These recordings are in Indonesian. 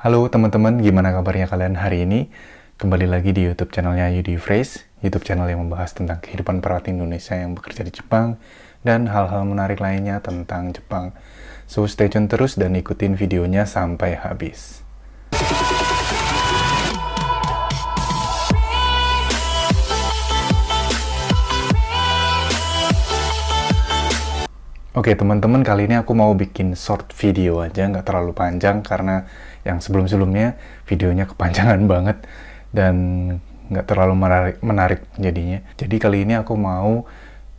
Halo teman-teman, gimana kabarnya kalian hari ini? Kembali lagi di YouTube channelnya Yudi Phrase, YouTube channel yang membahas tentang kehidupan perawat Indonesia yang bekerja di Jepang dan hal-hal menarik lainnya tentang Jepang. So stay tune terus dan ikutin videonya sampai habis. Oke teman-teman, kali ini aku mau bikin short video aja, nggak terlalu panjang karena yang sebelum-sebelumnya videonya kepanjangan banget dan nggak terlalu menarik jadinya. Jadi kali ini aku mau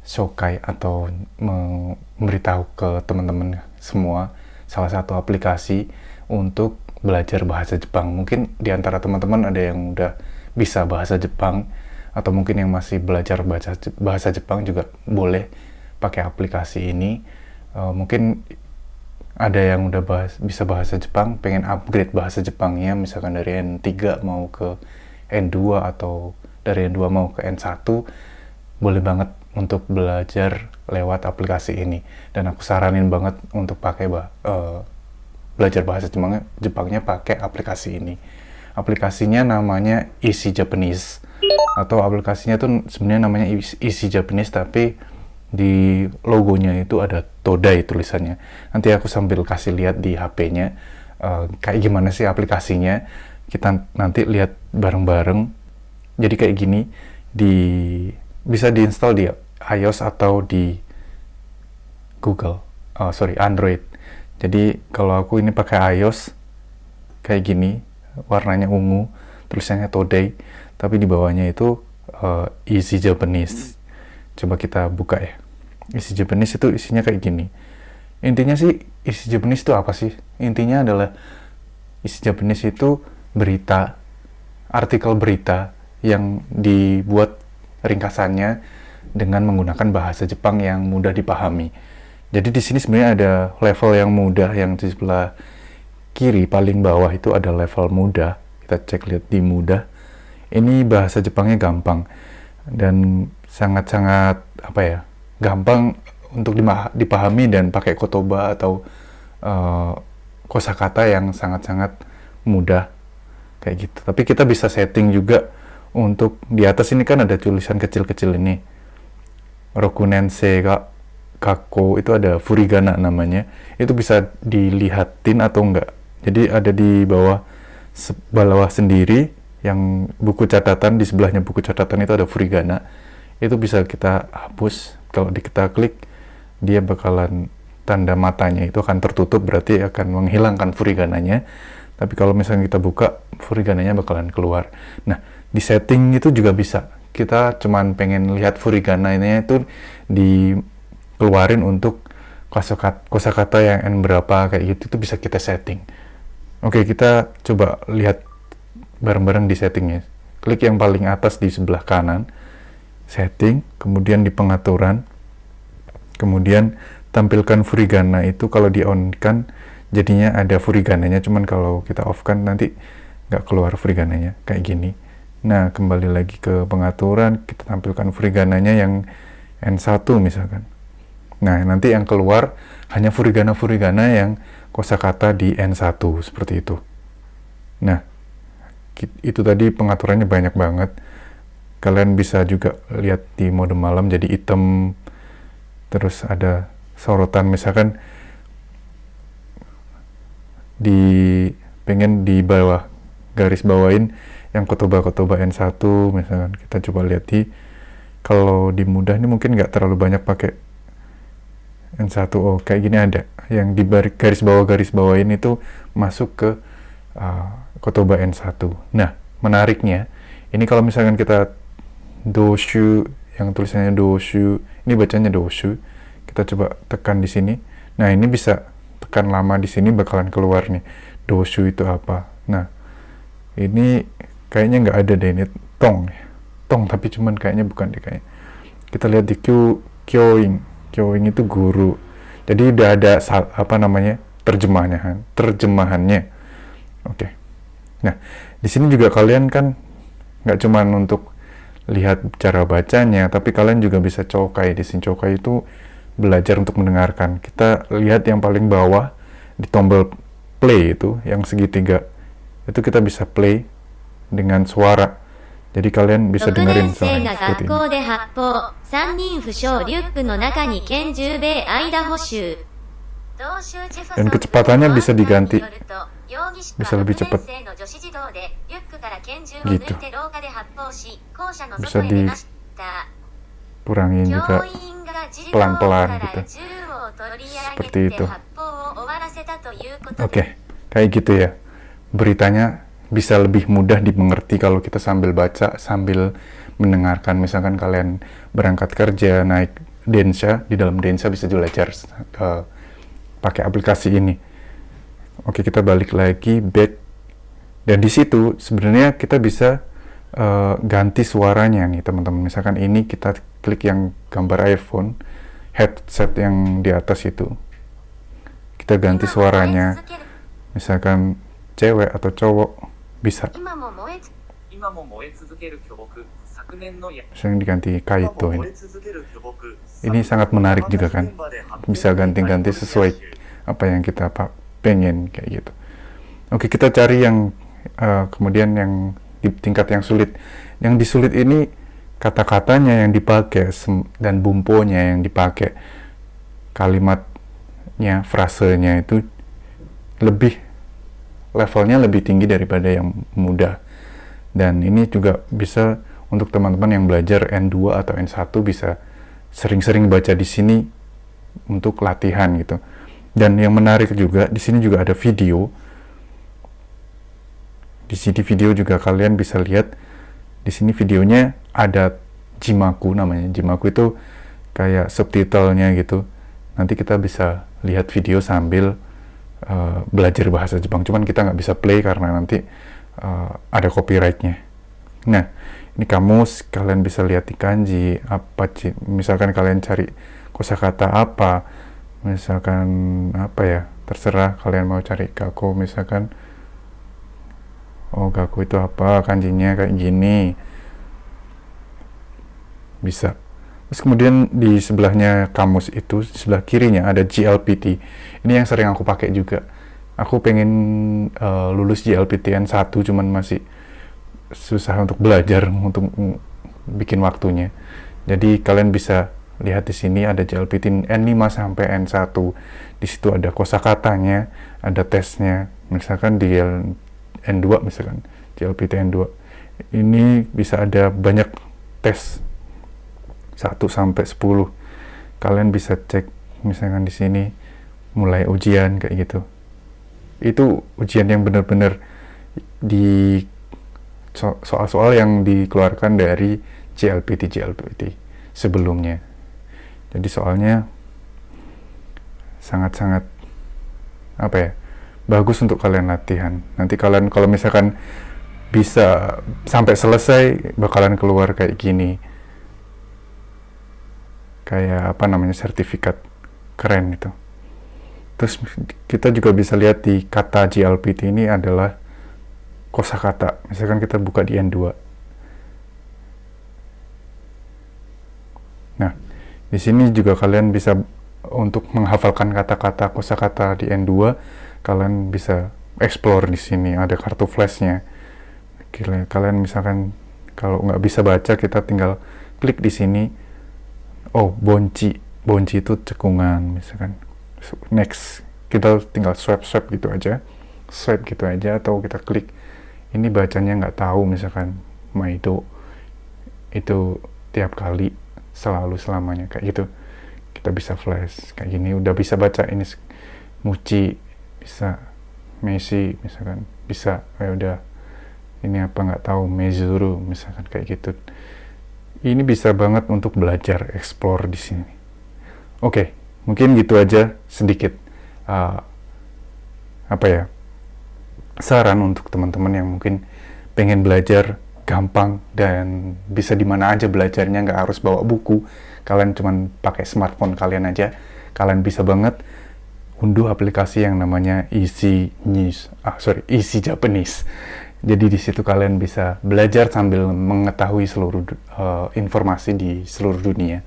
shokai atau memberitahu ke teman-teman semua salah satu aplikasi untuk belajar bahasa Jepang. Mungkin di antara teman-teman ada yang udah bisa bahasa Jepang atau mungkin yang masih belajar bahasa Jepang juga boleh pakai aplikasi ini. Mungkin ada yang udah bisa bahasa Jepang, pengen upgrade bahasa Jepangnya, misalkan dari N3 mau ke N2 atau dari N2 mau ke N1, boleh banget untuk belajar lewat aplikasi ini. Dan aku saranin banget untuk pakai belajar bahasa Jepangnya pakai aplikasi ini. Aplikasinya namanya Easy Japanese, atau aplikasinya tuh sebenarnya namanya Easy Japanese, tapi di logonya itu ada Todai tulisannya. Nanti aku sambil kasih lihat di HP-nya kayak gimana sih aplikasinya. Kita nanti lihat bareng-bareng. Jadi kayak gini, bisa diinstal di iOS atau di Android. Jadi kalau aku ini pakai iOS kayak gini, warnanya ungu, tulisannya Todai, tapi di bawahnya itu Easy Japanese. Coba kita buka ya. Easy Japanese itu isinya kayak gini. Intinya sih, Easy Japanese itu apa sih? Intinya adalah Easy Japanese itu berita, artikel berita yang dibuat ringkasannya dengan menggunakan bahasa Jepang yang mudah dipahami. Jadi di sini sebenarnya ada level yang mudah, yang di sebelah kiri paling bawah itu ada level mudah. Kita cek lihat di mudah. Ini bahasa Jepangnya gampang dan sangat-sangat gampang untuk dipahami dan pakai kotoba atau kosakata yang sangat-sangat mudah kayak gitu. Tapi kita bisa setting juga untuk di atas ini kan ada tulisan kecil-kecil ini. Rokunensei ga Kakko itu ada furigana namanya. Itu bisa dilihatin atau enggak. Jadi ada di bawah sendiri yang buku catatan, di sebelahnya buku catatan itu ada furigana. Itu bisa kita hapus. Kalau kita klik, dia bakalan tanda matanya itu akan tertutup, berarti akan menghilangkan furigananya. Tapi kalau misalnya kita buka, furigananya bakalan keluar. Nah, di setting itu juga bisa. Kita cuman pengen lihat furigananya itu dikeluarin untuk kosakata yang N berapa, kayak gitu, itu bisa kita setting. Oke, kita coba lihat bareng-bareng di settingnya. Klik yang paling atas di sebelah kanan, setting, kemudian di pengaturan, kemudian tampilkan furigana. Itu kalau di on kan jadinya ada furigananya, cuman kalau kita off kan nanti nggak keluar furigananya kayak gini. Nah, kembali lagi ke pengaturan, kita tampilkan furigananya yang N1 misalkan. Nah, nanti yang keluar hanya furigana yang kosakata di N1 seperti itu. Nah, itu tadi pengaturannya banyak banget. Kalian bisa juga lihat di mode malam jadi hitam, terus ada sorotan, misalkan pengen di bawah garis bawain yang kotoba N1 misalkan. Kita coba lihat kalau di mudah ini mungkin nggak terlalu banyak pakai N1. Oh, kayak gini ada yang di garis bawain itu masuk ke kotoba N1. Nah, menariknya ini kalau misalkan kita doshu, yang tulisannya doshu, ini bacanya doshu. Kita coba tekan di sini. Nah, ini bisa tekan lama di sini bakalan keluar nih. Doshu itu apa? Nah, ini kayaknya nggak ada deh, ini tong, tapi cuman kayaknya bukan deh kayaknya. Kita lihat di kyoing itu guru. Jadi udah ada terjemahannya. Oke. Nah, di sini juga kalian kan nggak cuman untuk lihat cara bacanya, tapi kalian juga bisa cokai. Di sini cokai itu belajar untuk mendengarkan. Kita lihat yang paling bawah di tombol play itu, yang segitiga itu kita bisa play dengan suara. Jadi kalian bisa 6 年 dengerin 生 suaranya が seperti 学 ini. 校で発砲。3人負傷。リュックの中に拳銃米アイダホ州。 Dan kecepatannya bisa diganti, bisa lebih cepat. Gitu. Bisa dikurangin juga pelan-pelan gitu. Seperti itu. Oke, kayak gitu ya. Beritanya bisa lebih mudah dimengerti kalau kita sambil baca, sambil mendengarkan. Misalkan kalian berangkat kerja, naik Densha, di dalam Densha bisa belajar pakai aplikasi ini. Oke, kita balik lagi back, dan di situ sebenarnya kita bisa ganti suaranya nih teman-teman. Misalkan ini kita klik yang gambar earphone, headset yang di atas itu, kita ganti suaranya. Misalkan cewek atau cowok bisa. Misalnya diganti Kaito ini. Ini sangat menarik juga kan, bisa ganti-ganti sesuai apa yang kita pengen kayak gitu. Oke, kita cari yang kemudian yang di tingkat yang sulit. Yang disulit ini kata-katanya yang dipakai dan bumponya yang dipakai, kalimatnya, frasenya itu levelnya lebih tinggi daripada yang mudah. Dan ini juga bisa untuk teman-teman yang belajar N2 atau N1 bisa sering-sering baca di sini untuk latihan gitu. Dan yang menarik juga, di sini juga ada video. Di sini video juga kalian bisa lihat. Di sini videonya ada Jimaku namanya. Jimaku itu kayak subtitlenya gitu. Nanti kita bisa lihat video sambil belajar bahasa Jepang. Cuman kita nggak bisa play karena nanti ada copyrightnya. Nah, ini kamus, kalian bisa lihat di kanji apa, misalkan kalian cari kosakata apa, misalkan apa ya, terserah kalian mau cari gaku, misalkan gaku itu apa, kanjinya kayak gini, bisa. Terus kemudian di sebelahnya kamus itu, di sebelah kirinya ada JLPT. Ini yang sering aku pakai juga. Aku pengen lulus JLPT N1, cuman masih susah untuk belajar, untuk bikin waktunya. Jadi kalian bisa lihat di sini ada JLPT N5 sampai N1. Di situ ada kosakatanya, ada tesnya. Misalkan di N2, misalkan JLPT N2. Ini bisa ada banyak tes 1 sampai 10. Kalian bisa cek misalkan di sini mulai ujian kayak gitu. Itu ujian yang benar-benar di soal-soal yang dikeluarkan dari JLPT sebelumnya. Jadi soalnya sangat-sangat apa ya, bagus untuk kalian latihan. Nanti kalian kalau misalkan bisa sampai selesai bakalan keluar kayak gini, kayak apa namanya, sertifikat keren itu. Terus kita juga bisa lihat di kata JLPT ini adalah kosakata. Misalkan kita buka di N2. Nah, di sini juga kalian bisa untuk menghafalkan kata-kata kosakata di N2, kalian bisa explore di sini, ada kartu flashnya. Kalian misalkan kalau nggak bisa baca, kita tinggal klik di sini. Bonchi itu cekungan, misalkan. Next, kita tinggal swipe gitu aja, atau kita klik. Ini bacanya nggak tahu, misalkan Maido itu tiap kali, selalu, selamanya, kayak gitu. Kita bisa flash kayak gini, udah bisa baca. Ini Muci bisa, Messi misalkan bisa, udah. Ini apa nggak tahu, Mezuru misalkan, kayak gitu. Ini bisa banget untuk belajar, explore di sini. Oke, mungkin gitu aja sedikit saran untuk teman-teman yang mungkin pengen belajar gampang dan bisa di mana aja belajarnya, nggak harus bawa buku. Kalian cuman pakai smartphone kalian aja, kalian bisa banget unduh aplikasi yang namanya Easy Japanese. Jadi di situ kalian bisa belajar sambil mengetahui seluruh informasi di seluruh dunia.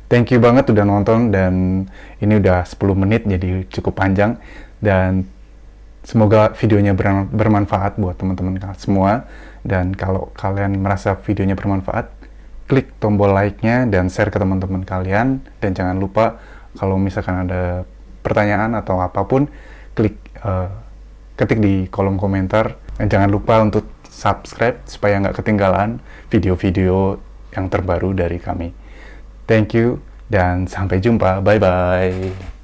Thank you banget udah nonton, dan ini udah 10 menit jadi cukup panjang, dan Semoga videonya bermanfaat buat teman-teman semua. Dan kalau kalian merasa videonya bermanfaat, klik tombol like-nya dan share ke teman-teman kalian. Dan jangan lupa kalau misalkan ada pertanyaan atau apapun, ketik di kolom komentar. Dan jangan lupa untuk subscribe supaya nggak ketinggalan video-video yang terbaru dari kami. Thank you dan sampai jumpa. Bye-bye.